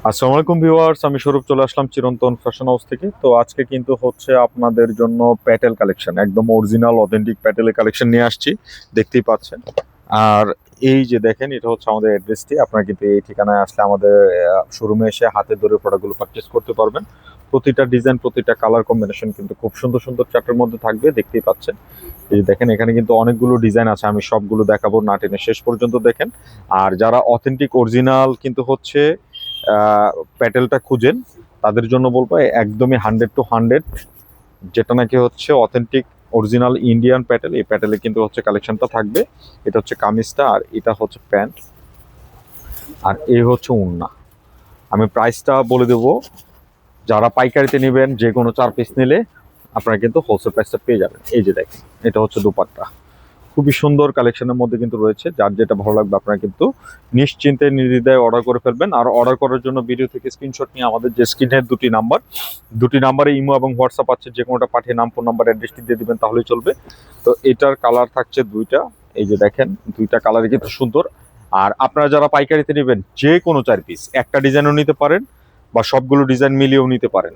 আসসালামু আলাইকুম ভিউয়ার্স, আমি স্বরূপ চলে আসলাম চিরন্তন ফ্যাশন হাউস থেকে। তো আজকে কিন্তু হচ্ছে আপনাদের জন্য প্যাটেল কালেকশন, একদম অরিজিনাল অথেন্টিক প্যাটেলের কালেকশন নিয়ে আসছি, দেখতেই পাচ্ছেন। আর এই যে দেখেন, এটা হচ্ছে আমাদের অ্যাড্রেসটি। আপনারা কিন্তু এই ঠিকানায় আসলে আমাদের শোরুমে এসে হাতে ধরে প্রোডাক্টগুলো পারচেস করতে পারবেন। প্রতিটা ডিজাইন, প্রতিটা কালার কম্বিনেশন কিন্তু খুব সুন্দর সুন্দর চার্টের মধ্যে থাকবে, দেখতেই পাচ্ছেন। এই যে দেখেন, এখানে কিন্তু অনেকগুলো ডিজাইন আছে, আমি সবগুলো দেখাবো না টেনে, শেষ পর্যন্ত দেখেন। আর যারা অথেন্টিক অরিজিনাল কিন্তু হচ্ছে প্যাটেলটা খুঁজেন, তাদের জন্য বলবো একদমই 100 to 100 যেটা নাকি হচ্ছে অথেন্টিক অরিজিনাল ইন্ডিয়ান প্যাটেল, এই প্যাটেলে কিন্তু হচ্ছে কালেকশনটা থাকবে। এটা হচ্ছে কামিজটা, আর এটা হচ্ছে প্যান্ট, আর এই হচ্ছে ওড়না। আমি প্রাইসটা বলে দেবো। যারা পাইকারিতে নেবেন, যে কোনো 4 পিস নিলে আপনারা কিন্তু হোলসেল প্রাইসটা পেয়ে যাবেন। এই যে দেখেন, এটা হচ্ছে দুপাট্টা, খুবই সুন্দর কালেকশনের মধ্যে কিন্তু রয়েছে। যার যেটা ভালো লাগবে আপনারা কিন্তু নিশ্চিন্তে নির্দ্বিধায় অর্ডার করে ফেলবেন। আর অর্ডার করার জন্য ভিডিও থেকে স্ক্রিনশট নিয়ে আমাদের যে স্ক্রিনের দুটি নাম্বারে ইমো এবং হোয়াটসঅ্যাপ আছে, যে কোনোটা পাঠিয়ে নাম, ফোন নাম্বার, অ্যাড্রেসটি দিয়ে দিবেন, তাহলেই চলবে। তো এটার কালার থাকছে দুইটা। এই যে দেখেন, দুইটা কালারই কিন্তু সুন্দর। আর আপনারা যারা পাইকারিতে নেবেন, যে কোনো 4 পিস, একটা ডিজাইনও নিতে পারেন বা সবগুলো ডিজাইন মিলিয়েও নিতে পারেন।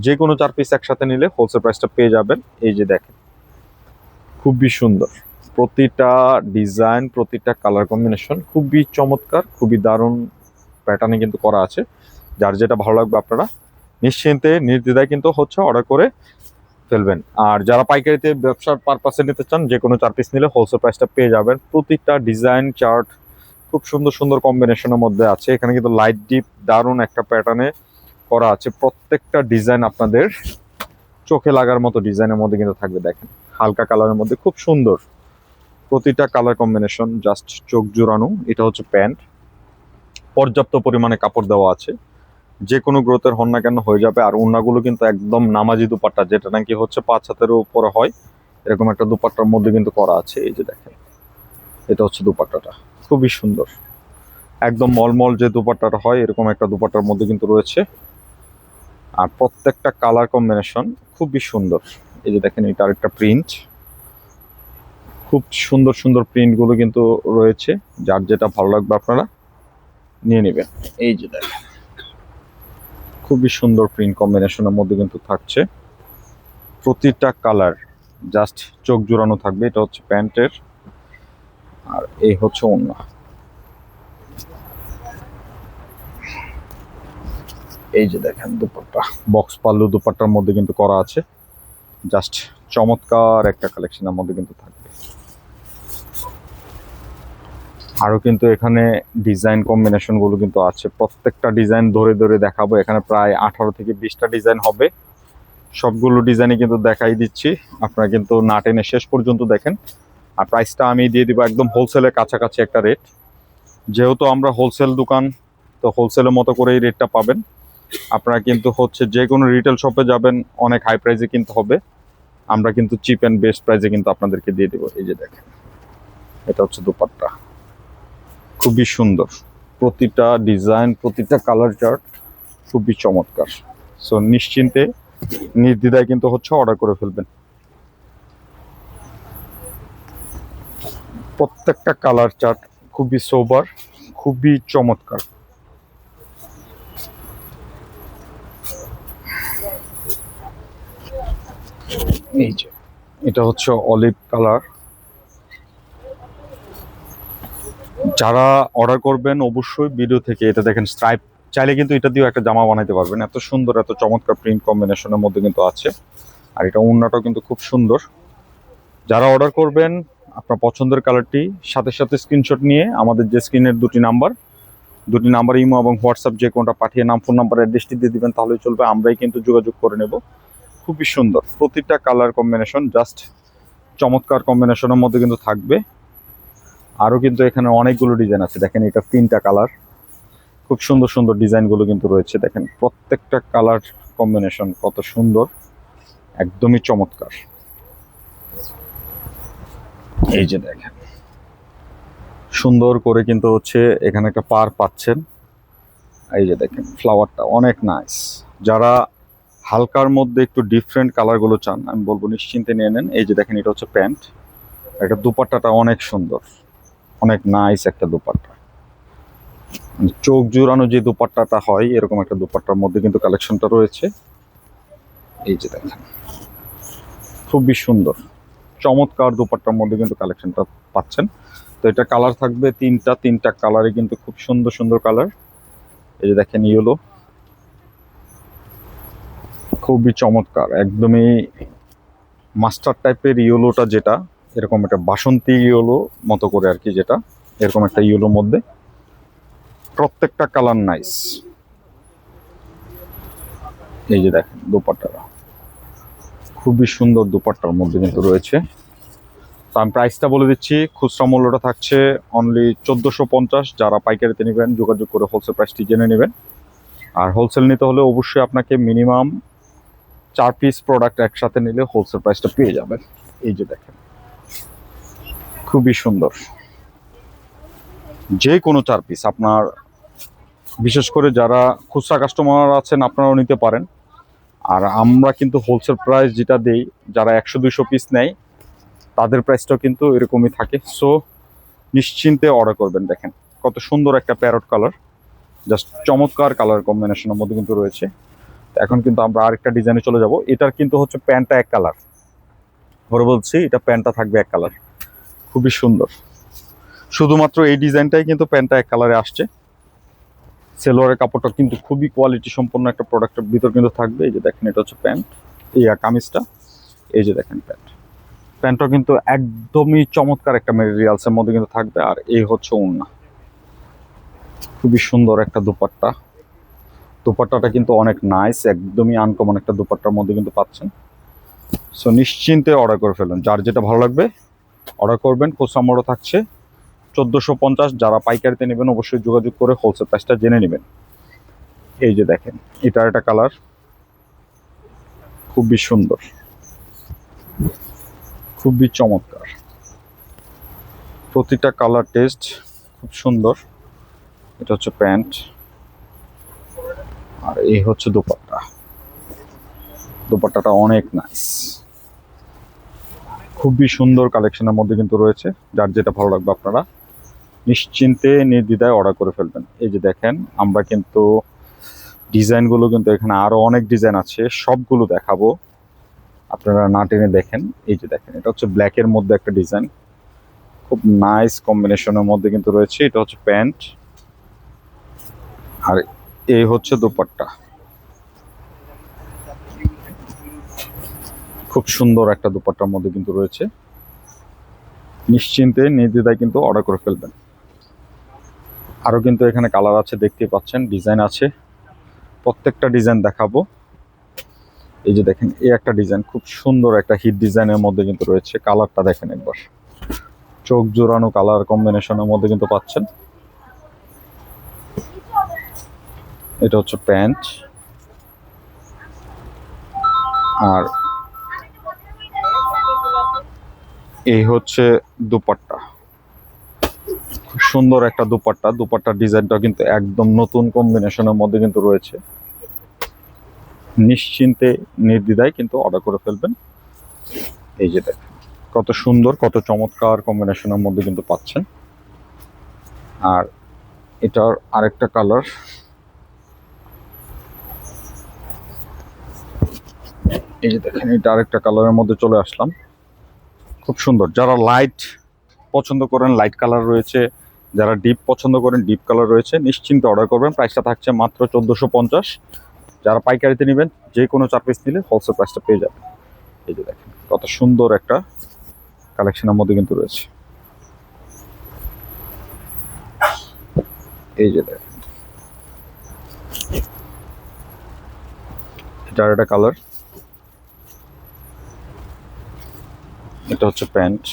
যে কোনো 4 পিস একসাথে নিলে হোলসেল প্রাইসটা পেয়ে যাবেন। এই যে দেখেন, খুবই সুন্দর প্রতিটা ডিজাইন, প্রতিটা কালার কম্বিনেশন খুবই চমৎকার, খুবই দারুণ প্যাটার্নে কিন্তু করা আছে। যার যেটা ভালো লাগবে আপনারা নিশ্চিন্তে নির্দ্বিধায় কিন্তু হচ্ছে অর্ডার করে ফেলবেন। আর যারা পাইকারিতে ব্যবসার পারপাসে নিতে চান, যে কোনো 4 পিস নিলে হোলসেল প্রাইসটা পেয়ে যাবেন। প্রতিটা ডিজাইন চার্ট খুব সুন্দর সুন্দর কম্বিনেশনের মধ্যে আছে। এখানে কিন্তু লাইট ডিপ দারুণ একটা প্যাটার্নে করা আছে। প্রত্যেকটা ডিজাইন আপনাদের চোখে লাগার মতো ডিজাইনের মধ্যে কিন্তু থাকবে। দেখেন, হালকা কালারের মধ্যে খুব সুন্দর প্রতিটা কালার কম্বিনেশন, জাস্ট চোখ জুড়ানো। এটা হচ্ছে প্যান্ট, পর্যাপ্ত পরিমাণে কাপড় দেওয়া আছে, যে কোনো গ্রোথের হন না কেন হয়ে যাবে। আর ওড়নাগুলো কিন্তু একদম নামাজি দুপাট্টা, যেটা নাকি হচ্ছে 5 হাতের উপরে হয়, এরকম একটা দুপাট্টার মধ্যে কিন্তু করা আছে। এই যে দেখেন, এটা হচ্ছে দুপাট্টাটা, খুবই সুন্দর, একদম মলমল যে দুপাট্টাটা হয়, এরকম একটা দুপাট্টার মধ্যে কিন্তু রয়েছে। আর প্রত্যেকটা কালার কম্বিনেশন খুবই সুন্দর। এই যে দেখেন, এটা আরেকটা প্রিন্ট, খুব সুন্দর সুন্দর প্রিন্টগুলো কিন্তু রয়েছে। যার যেটা ভালো লাগবে আপনারা নিয়ে নেবেন। এই যে দেখেন, খুবই সুন্দর প্রিন্ট কম্বিনেশনের মধ্যে কিন্তু থাকছে। প্রতিটা কালার জাস্ট চোখ জোড়ানো থাকবে। এটা হচ্ছে প্যান্টের, আর এই হচ্ছে ওড়না। এই যে দেখেন দুপাট্টা, বক্স পাল্লু দুপাট্টার মধ্যে কিন্তু করা আছে। জাস্ট চমৎকার একটা কালেকশনের মধ্যে কিন্তু থাকবে। আরও কিন্তু এখানে ডিজাইন কম্বিনেশনগুলো কিন্তু আছে। প্রত্যেকটা ডিজাইন ধরে ধরে দেখাবো। এখানে প্রায় 18 থেকে 20টা ডিজাইন হবে। সবগুলো ডিজাইনই কিন্তু দেখাই দিচ্ছি, আপনারা কিন্তু না টেনে শেষ পর্যন্ত দেখেন। আর প্রাইসটা আমি দিয়ে দিব একদম হোলসেলের কাছাকাছি একটা রেট। যেহেতু আমরা হোলসেল দোকান, তো হোলসেলের মতো করেই রেটটা পাবেন। আপনারা কিন্তু হচ্ছে যে কোনো রিটেল শপে যাবেন, অনেক হাই প্রাইসে কিনতে হবে। আমরা কিন্তু চিপ অ্যান্ড বেস্ট প্রাইসে কিন্তু আপনাদেরকে দিয়ে দেবো। এই যে দেখেন, এটা হচ্ছে দুপাট্টা, খুবই সুন্দর। প্রতিটা ডিজাইন, প্রতিটা কালার চার্ট খুবই চমৎকার। সো নিশ্চিন্তে নির্দ্বিধায় কিন্তু হচ্ছে অর্ডার করে ফেলবেন। প্রত্যেকটা কালার চার্ট খুবই সোবার, খুবই চমৎকার। এই যে, এটা হচ্ছে অলিভ কালার। যারা অর্ডার করবেন অবশ্যই ভিডিও থেকে এটা দেখেন, স্ট্রাইপ চাইলে কিন্তু এটা দিয়েও একটা জামা বানাইতে পারবেন। এত সুন্দর, এত চমৎকার প্রিন্ট কম্বিনেশনের মধ্যে কিন্তু আছে। আর এটা ওড়নাটাও কিন্তু খুব সুন্দর। যারা অর্ডার করবেন, আপনার পছন্দের কালারটি সাথে সাথে স্ক্রিনশট নিয়ে আমাদের যে স্ক্রিনের দুটি নাম্বার ইমো এবং হোয়াটসঅ্যাপ যে কোনটা পাঠিয়ে নাম, ফোন নাম্বার, অ্যাড্রেসটি দিয়ে দিবেন, তাহলেই চলবে। আমরাই কিন্তু যোগাযোগ করে নেব। খুবই সুন্দর প্রতিটা কালার কম্বিনেশন, জাস্ট চমৎকার কম্বিনেশনের মধ্যে কিন্তু থাকবে। আরও কিন্তু এখানে অনেকগুলো ডিজাইন আছে। দেখেন, এটা 3টা কালার, খুব সুন্দর সুন্দর ডিজাইনগুলো কিন্তু রয়েছে। দেখেন প্রত্যেকটা কালার কম্বিনেশন কত সুন্দর, একদমই চমৎকার। এই যে দেখেন, সুন্দর করে কিন্তু হচ্ছে এখানে একটা পার পাচ্ছেন। এই যে দেখেন, ফ্লাওয়ারটা অনেক নাইস। যারা হালকার মধ্যে একটু ডিফারেন্ট কালারগুলো চান, আমি বলবো নিশ্চিন্তে নিয়ে নেন। এই যে দেখেন, এটা হচ্ছে প্যান্ট, এটা দুপাট্টাটা অনেক সুন্দর, অনেক নাইস একটা দুপাট্টা। চোখ জোড়ানো যে দুপাট্টাটা হয় এরকম একটা দুপাট্টার মধ্যে কিন্তু কালেকশনটা রয়েছে। এই যে দেখেন, খুবই সুন্দর চমৎকার দুপাট্টার মধ্যে কিন্তু কালেকশনটা পাচ্ছেন। তো এটা কালার থাকবে তিনটা কালারে কিন্তু খুব সুন্দর সুন্দর কালার। এই যে দেখেন ইয়েলো, খুবই চমৎকার, একদমই মাস্টার টাইপের ইয়েলোটা, যেটা এরকম একটা বাসন্তী ইয়েলো মতো করে আর কি, যেটা এরকম একটা ইয়েলোর মধ্যে প্রত্যেকটা কালার নাইস। এই যে দেখেন দুপাট্টাটা খুবই সুন্দর দুপাট্টার মধ্যে কিন্তু রয়েছে। তো আমি প্রাইসটা বলে দিচ্ছি, খুচরা মূল্যটা থাকছে অনলি 1450। যারা পাইকারিতে নেবেন যোগাযোগ করে হোলসেল প্রাইসটি জেনে নেবেন। আর হোলসেল নিতে হলে অবশ্যই আপনাকে মিনিমাম 4 পিস প্রোডাক্ট একসাথে নিলে হোলসেল প্রাইসটা পেয়ে যাবেন। এই যে দেখেন খুবই সুন্দর, যে কোনো 4 পিস আপনার, বিশেষ করে যারা খুচরা কাস্টমার আছেন আপনারাও নিতে পারেন। আর আমরা কিন্তু হোলসেল প্রাইস যেটা দেই, যারা 100-200 পিস নেয় তাদের প্রাইসটাও কিন্তু এরকমই থাকে। সো নিশ্চিন্তে অর্ডার করবেন। দেখেন কত সুন্দর একটা প্যারট কালার, জাস্ট চমৎকার কালার কম্বিনেশনের মধ্যে কিন্তু রয়েছে। এখন কিন্তু আমরা আরেকটা ডিজাইনে চলে যাব। এটার কিন্তু হচ্ছে প্যান্টটা এক কালার, ধরে বলছি এটা প্যান্টটা থাকবে এক কালার, খুবই সুন্দর। শুধুমাত্র এই ডিজাইনটাই কিন্তু প্যান্টটা এক কালারে আসছে। সেলোয়ারের কাপড়টা কিন্তু খুবই কোয়ালিটি সম্পন্ন একটা প্রোডাক্টের ভিতর কিন্তু থাকবে। এই যে দেখেন এটা হচ্ছে প্যান্ট, কামিজটা। এই যে দেখেন প্যান্টটা কিন্তু একদমই চমৎকার একটা মেটেরিয়ালসের মধ্যে কিন্তু থাকবে। আর এই হচ্ছে ওড়না, খুবই সুন্দর একটা দুপাট্টা। দুপাট্টাটা কিন্তু অনেক নাইস, একদমই আনকমন একটা দুপাট্টার মধ্যে কিন্তু পাচ্ছেন। সো নিশ্চিন্তে অর্ডার করে ফেলুন, যার যেটা ভালো লাগবে অর্ডার করবেন। খুচরা মূল্য থাকছে 1450। যারা পাইকারিতে নেবেন অবশ্যই যোগাযোগ করে হোলসেল প্রাইসটা জেনে নেবেন। এই যে দেখেন এটার একটা কালার খুবই সুন্দর, খুবই চমৎকার, প্রতিটা কালার টেস্ট খুব সুন্দর। এটা হচ্ছে প্যান্ট, আর এই হচ্ছে দুপাট্টা। দুপাট্টাটা অনেক নাইস, খুবই সুন্দর কালেকশনের মধ্যে কিন্তু রয়েছে। যার যেটা ভালো লাগবে আপনারা নিশ্চিন্তে নির্দ্বিধায় অর্ডার করে ফেলবেন। এই যে দেখেন আমরা কিন্তু ডিজাইনগুলো কিন্তু এখানে আরো অনেক ডিজাইন আছে, সবগুলো দেখাবো, আপনারা না টেনে দেখেন। এই যে দেখেন এটা হচ্ছে ব্ল্যাকের মধ্যে একটা ডিজাইন, খুব নাইস কম্বিনেশনের মধ্যে কিন্তু রয়েছে। এটা হচ্ছে প্যান্ট, আর এই হচ্ছে দুপাট্টা। খুব সুন্দর একটা দুপাট্টার মধ্যে কিন্তু রয়েছে। নিশ্চিন্তে নির্দ্বিধায় কিন্তু অর্ডার করে ফেলবেন। আরো কিন্তু এখানে কালার আছে, দেখতেই পাচ্ছেন, ডিজাইন আছে, প্রত্যেকটা ডিজাইন দেখাবো। এই যে দেখেন এই একটা ডিজাইন, খুব সুন্দর একটা হিট ডিজাইনের মধ্যে কিন্তু রয়েছে। কালারটা দেখেন একবার, চোখ জোড়ানো কালার কম্বিনেশনের মধ্যে কিন্তু পাচ্ছেন। এটা হচ্ছে প্যান্ট, আর এই হচ্ছে দুপাট্টা। খুব সুন্দর একটা দুপাট্টা, দুপাট্টার ডিজাইনটা কিন্তু একদম নতুন কম্বিনেশনের মধ্যে কিন্তু রয়েছে। নিশ্চিন্তে নির্দ্বিধায় কিন্তু অর্ডার করে ফেলবেন। এই যে দেখেন কত সুন্দর, কত চমৎকার কম্বিনেশনের মধ্যে কিন্তু পাচ্ছেন। আর এটার আরেকটা কালার, এই যে দেখেন এটা আরেকটা কালারের মধ্যে চলে আসলাম, খুব সুন্দর। যারা লাইট পছন্দ করেন লাইট কালার রয়েছে, যারা ডিপ পছন্দ করেন ডিপ কালার রয়েছে। নিশ্চিন্তে অর্ডার করবেন, প্রাইসটা থাকছে মাত্র 1450। যারা পাইকারিতে নেবেন যে কোনো 4 পিস নিলে হোলসেল প্রাইসটা পেয়ে যাবেন। এই যে দেখেন কত সুন্দর একটা কালেকশনের মধ্যে কিন্তু রয়েছে। এই যে দেখেন এটার একটা কালার, এটা হচ্ছে প্যান্ট,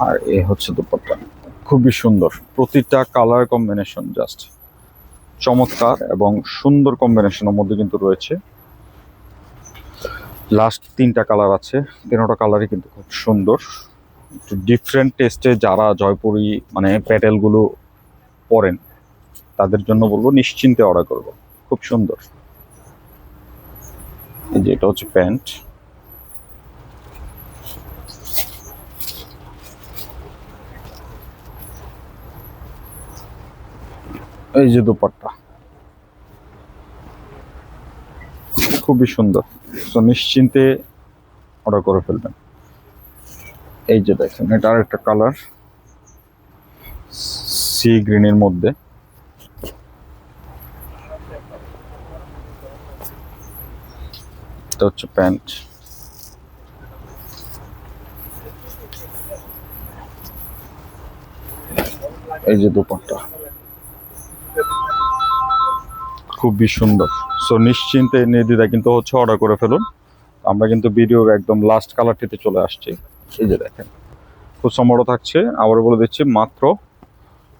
আর এ হচ্ছে দুপাট্টা। খুবই সুন্দর, প্রতিটা কালার কম্বিনেশন জাস্ট চমৎকার এবং সুন্দর কম্বিনেশনের মধ্যে কিন্তু রয়েছে। লাস্ট 3টা কালার আছে, 3টা কালারই কিন্তু খুব সুন্দর, একটু ডিফারেন্ট টেস্টে। যারা জয়পুরি মানে প্যাটেলগুলো পরেন তাদের জন্য বলবো নিশ্চিন্তে অর্ডার করবো, খুব সুন্দর। এই যে এটা হচ্ছে প্যান্ট, এই যে দোপাট্টা, খুবই সুন্দর। তো নিশ্চিন্তে অর্ডার করে ফেলবেন। এই যে দেখেন, এটা আর একটা কালার, সি গ্রিনের মধ্যে। এটা হচ্ছে প্যান্ট। এই যে দোপাট্টা, খুবই সুন্দর। সো নিশ্চিন্তে নির্দ্বিধায় কিন্তু হচ্ছে অর্ডার করে ফেলুন। আমরা কিন্তু ভিডিওর একদম লাস্ট কালারটিতে চলে আসছি। এই যে দেখেন, খুব সম্ভবত থাকছে, আবার বলে দিচ্ছি, মাত্র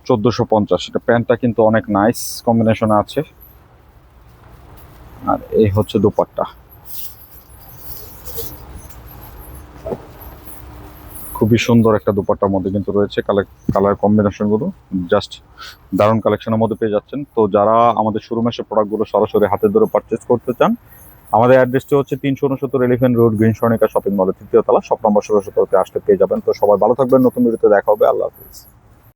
1450। এটা প্যান্টটা কিন্তু অনেক নাইস কম্বিনেশনে আছে। আর এই হচ্ছে দোপাট্টা, খুবই সুন্দর একটা দোপাট্টার মধ্যে কিন্তু রয়েছে কালার কম্বিনেশন গুলো জাস্ট দারুণ কালেকশনের মধ্যে পেয়ে যাচ্ছেন। তো যারা আমাদের শোরুমে এসে প্রোডাক্টগুলো সরাসরি হাতে ধরে পারচেস করতে চান, আমাদের অ্যাড্রেসটি হচ্ছে 369 elephant road, green Swarnika shopping মলের 3য় তলা, শপ নম্বর 16 আসলে পেয়ে যাবেন। তো সবাই ভালো থাকবেন, নতুন ভিডিওতে দেখা হবে। আল্লাহ হাফিজ।